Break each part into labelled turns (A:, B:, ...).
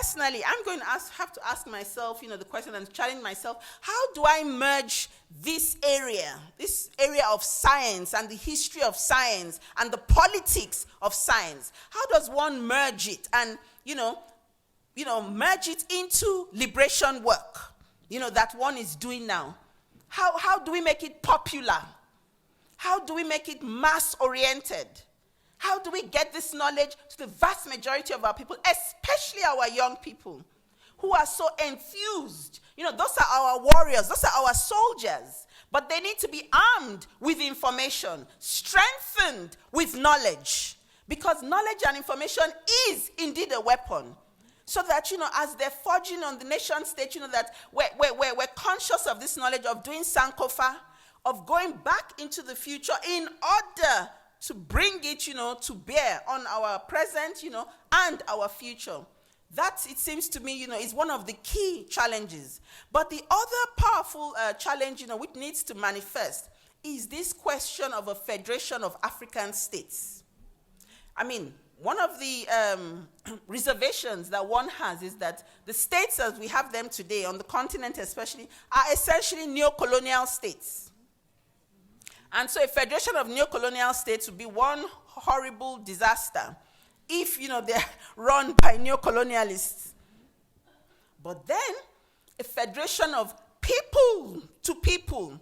A: personally, I'm going to have to ask myself, the question and challenge myself, how do I merge this area of science and the history of science and the politics of science? How does one merge it and, merge it into liberation work, that one is doing now? How do we make it popular? How do we make it mass-oriented? How do we get this knowledge to the vast majority of our people, especially our young people, who are so enthused? Those are our warriors, those are our soldiers, but they need to be armed with information, strengthened with knowledge, because knowledge and information is indeed a weapon. So that, as they're forging on the nation state, that we're conscious of this knowledge of doing Sankofa, of going back into the future in order to bring it, to bear on our present, and our future. That, it seems to me, is one of the key challenges. But the other powerful challenge, which needs to manifest is this question of a federation of African states. I mean, one of the reservations that one has is that the states as we have them today, on the continent especially, are essentially neo-colonial states. And so a federation of neo-colonial states would be one horrible disaster if, they're run by neo-colonialists. But then, a federation of people to people.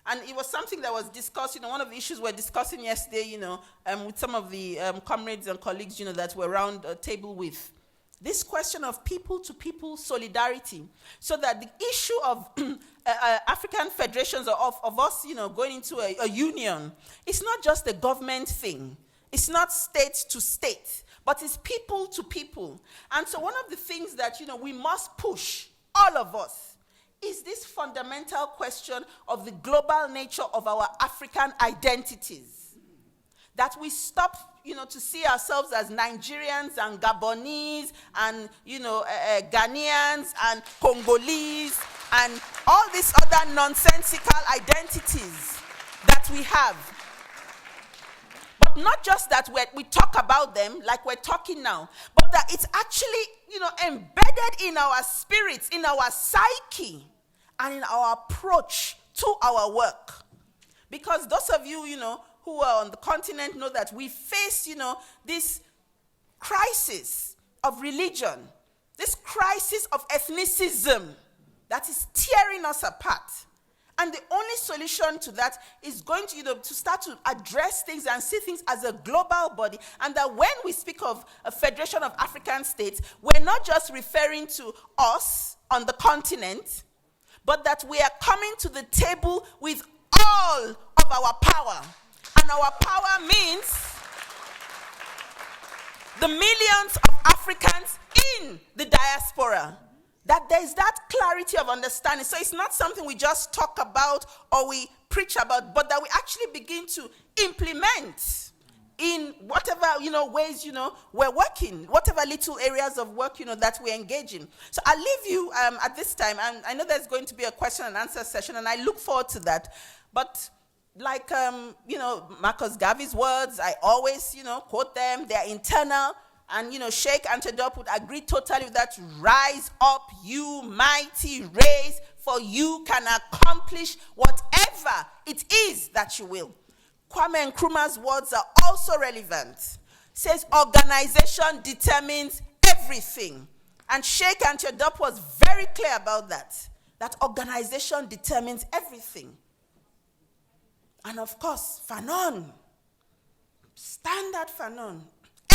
A: And it was something that was discussed, one of the issues we're discussing yesterday, with some of the comrades and colleagues, that were around a table with. This question of people-to-people solidarity, so that the issue of African federations, of us, going into a union, it's not just a government thing. It's not state to state, but it's people to people. And so one of the things that, we must push, all of us, is this fundamental question of the global nature of our African identities. That we stop, to see ourselves as Nigerians and Gabonese and, Ghanaians and Congolese and all these other nonsensical identities that we have. But not just that we talk about them like we're talking now, but that it's actually, embedded in our spirits, in our psyche, and in our approach to our work. Because those of you, who are on the continent know that we face, this crisis of religion, this crisis of ethnicism that is tearing us apart. And the only solution to that is going to, to start to address things and see things as a global body. And that when we speak of a federation of African states, we're not just referring to us on the continent, but that we are coming to the table with all of our power. And our power means the millions of Africans in the diaspora. That there's that clarity of understanding. So it's not something we just talk about or we preach about, but that we actually begin to implement in whatever, ways, we're working, whatever little areas of work, that we engage in. So I'll leave you at this time. And I know there's going to be a question and answer session, and I look forward to that. But like, Marcus Garvey's words, I always, quote them. They're internal. And, Sheikh Antedop would agree totally with that. Rise up, you mighty race, for you can accomplish whatever it is that you will. Kwame Nkrumah's words are also relevant. Says organization determines everything. And Sheikh Antedop was very clear about that. That organization determines everything. And of course, Fanon, standard Fanon.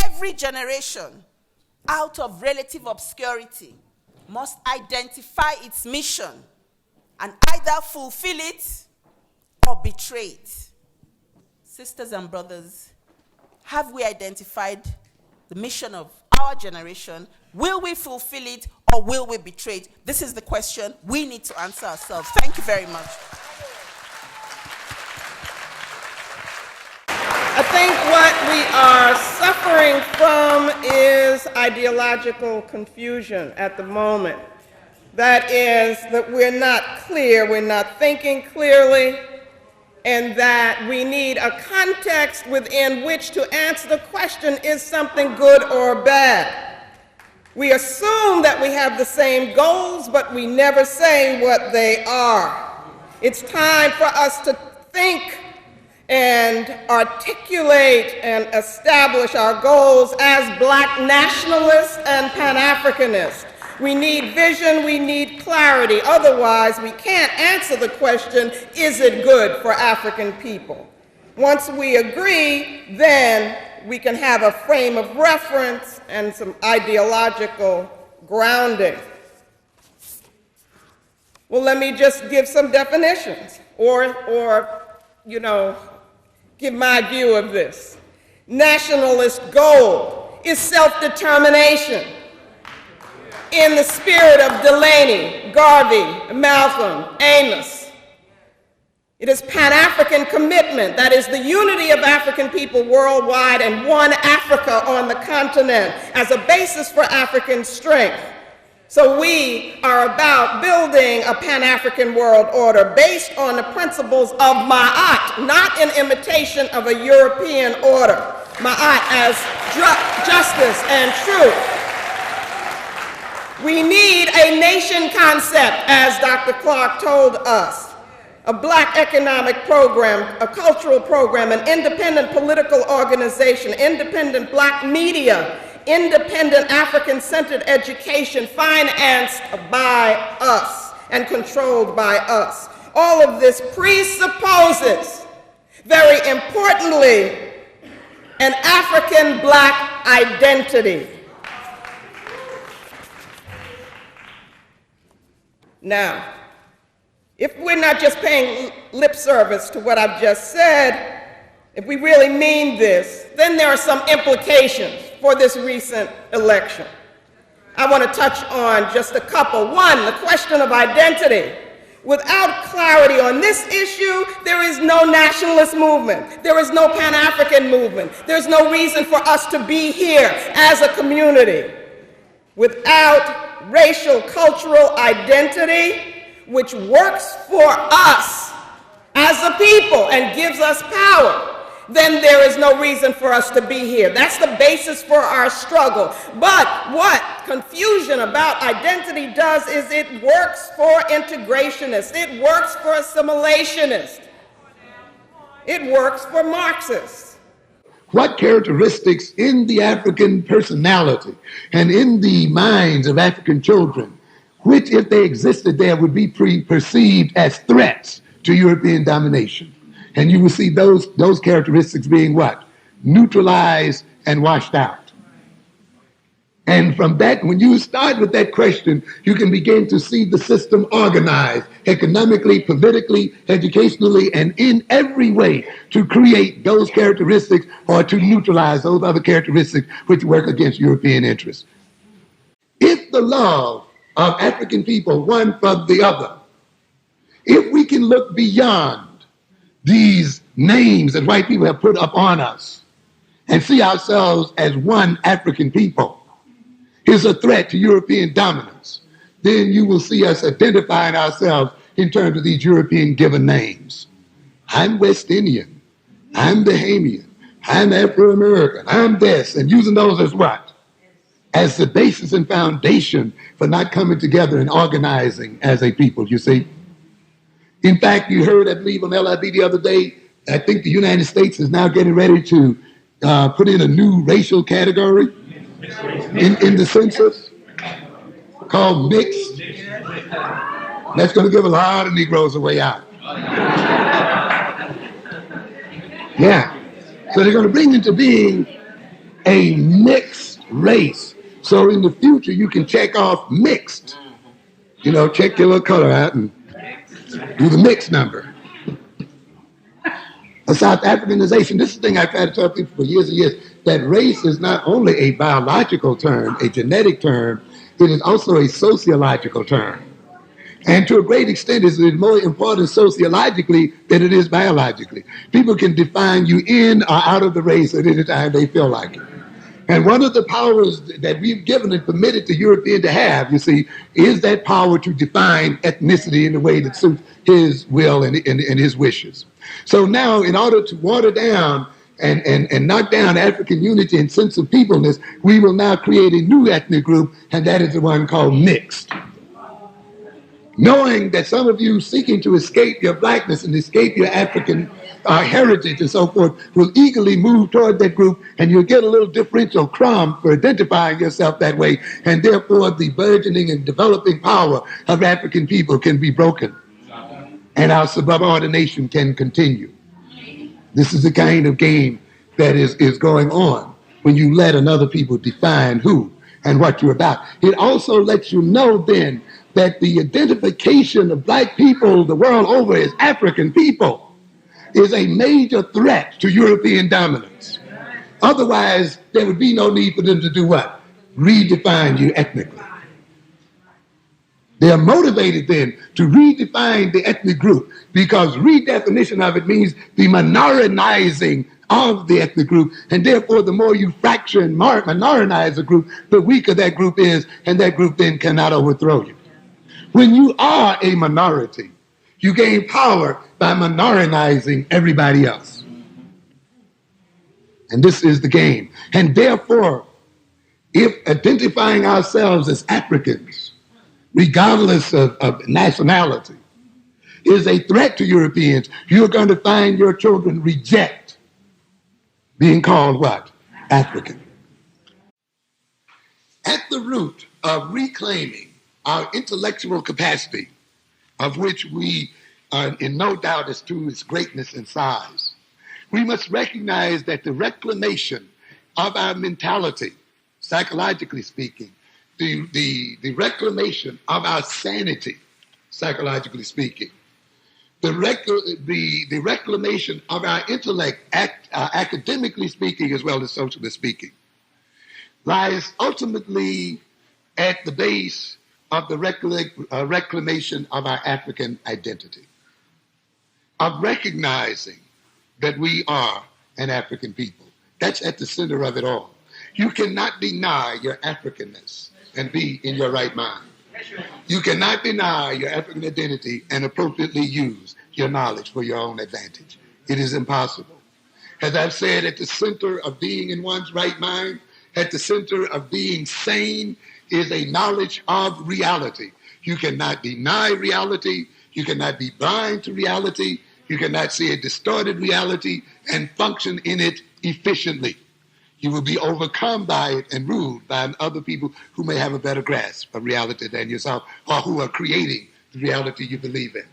A: Every generation, out of relative obscurity, must identify its mission and either fulfill it or betray it. Sisters and brothers, have we identified the mission of our generation? Will we fulfill it or will we betray it? This is the question we need to answer ourselves. Thank you very much.
B: I think what we are suffering from is ideological confusion at the moment. That is, that we're not clear, we're not thinking clearly, and that we need a context within which to answer the question, is something good or bad? We assume that we have the same goals, but we never say what they are. It's time for us to think and articulate and establish our goals as Black nationalists and Pan-Africanists. We need vision, we need clarity. Otherwise, we can't answer the question, is it good for African people? Once we agree, then we can have a frame of reference and some ideological grounding. Well, let me just give some definitions or give my view of this. Nationalist goal is self-determination in the spirit of Delaney, Garvey, Malcolm, Amos. It is Pan-African commitment, that is the unity of African people worldwide and one Africa on the continent as a basis for African strength. So we are about building a Pan-African world order based on the principles of Ma'at, not in imitation of a European order. Ma'at as justice and truth. We need a nation concept, as Dr. Clark told us. A Black economic program, a cultural program, an independent political organization, independent Black media, independent African-centered education financed by us and controlled by us. All of this presupposes, very importantly, an African Black identity. Now, if we're not just paying lip service to what I've just said, if we really mean this, then there are some implications for this recent election. I want to touch on just a couple. One, the question of identity. Without clarity on this issue, there is no nationalist movement. There is no Pan-African movement. There's no reason for us to be here as a community. Without racial cultural identity, which works for us as a people and gives us power, then there is no reason for us to be here. That's the basis for our struggle. But what confusion about identity does is it works for integrationists. It works for assimilationists. It works for Marxists.
C: What characteristics in the African personality and in the minds of African children, which if they existed there would be perceived as threats to European domination? And you will see those characteristics being what? Neutralized and washed out. And from that, when you start with that question, you can begin to see the system organized economically, politically, educationally, and in every way to create those characteristics or to neutralize those other characteristics which work against European interests. If the love of African people, one for the other, if we can look beyond these names that white people have put up on us and see ourselves as one African people is a threat to European dominance, then you will see us identifying ourselves in terms of these European given names. I'm West Indian, I'm Bahamian, I'm Afro-American, I'm this, and using those as what? As the basis and foundation for not coming together and organizing as a people, you see. In fact, you heard, I believe, on LIB the other day, I think the United States is now getting ready to put in a new racial category in the census called mixed. That's going to give a lot of Negroes a way out. Yeah. So they're going to bring into being a mixed race. So in the future, you can check off mixed. You know, check your little color out and do the mix number. A South Africanization, this is the thing I've tried to tell people for years and years, that race is not only a biological term, a genetic term, it is also a sociological term. And to a great extent, it is more important sociologically than it is biologically. People can define you in or out of the race at any time they feel like it. And one of the powers that we've given and permitted the European to have, you see, is that power to define ethnicity in a way that suits his will and his wishes. So now, in order to water down and knock down African unity and sense of peopleness, we will now create a new ethnic group, and that is the one called mixed. Knowing that some of you seeking to escape your blackness and escape your African heritage and so forth will eagerly move toward that group, and you'll get a little differential crumb for identifying yourself that way, and therefore the burgeoning and developing power of African people can be broken, and our subordination can continue. This is the kind of game that is going on when you let another people define who and what you're about. It also lets you know then that the identification of black people the world over as African people is a major threat to European dominance. Otherwise, there would be no need for them to do what? Redefine you ethnically. They are motivated then to redefine the ethnic group, because redefinition of it means the minoritizing of the ethnic group, and therefore the more you fracture and minoritize a group, the weaker that group is, and that group then cannot overthrow you. When you are a minority, you gain power by minoritizing everybody else. And this is the game. And therefore, if identifying ourselves as Africans, regardless of nationality, is a threat to Europeans, you're going to find your children reject being called what? African. At the root of reclaiming our intellectual capacity, of which we are in no doubt as to its greatness and size, we must recognize that the reclamation of our mentality, psychologically speaking, the reclamation of our sanity, psychologically speaking, the reclamation of our intellect, academically speaking as well as socially speaking, lies ultimately at the base of the reclamation of our African identity, of recognizing that we are an African people. That's at the center of it all. You cannot deny your Africanness and be in your right mind. You cannot deny your African identity and appropriately use your knowledge for your own advantage. It is impossible. As I've said, at the center of being in one's right mind, at the center of being sane, is a knowledge of reality. You cannot deny reality. You cannot be blind to reality. You cannot see a distorted reality and function in it efficiently. You will be overcome by it and ruled by other people who may have a better grasp of reality than yourself, or who are creating the reality you believe in.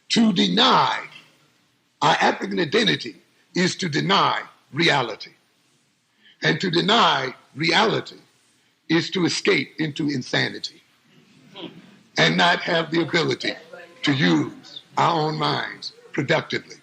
C: To deny our African identity is to deny reality. And to deny reality is to escape into insanity and not have the ability to use our own minds productively.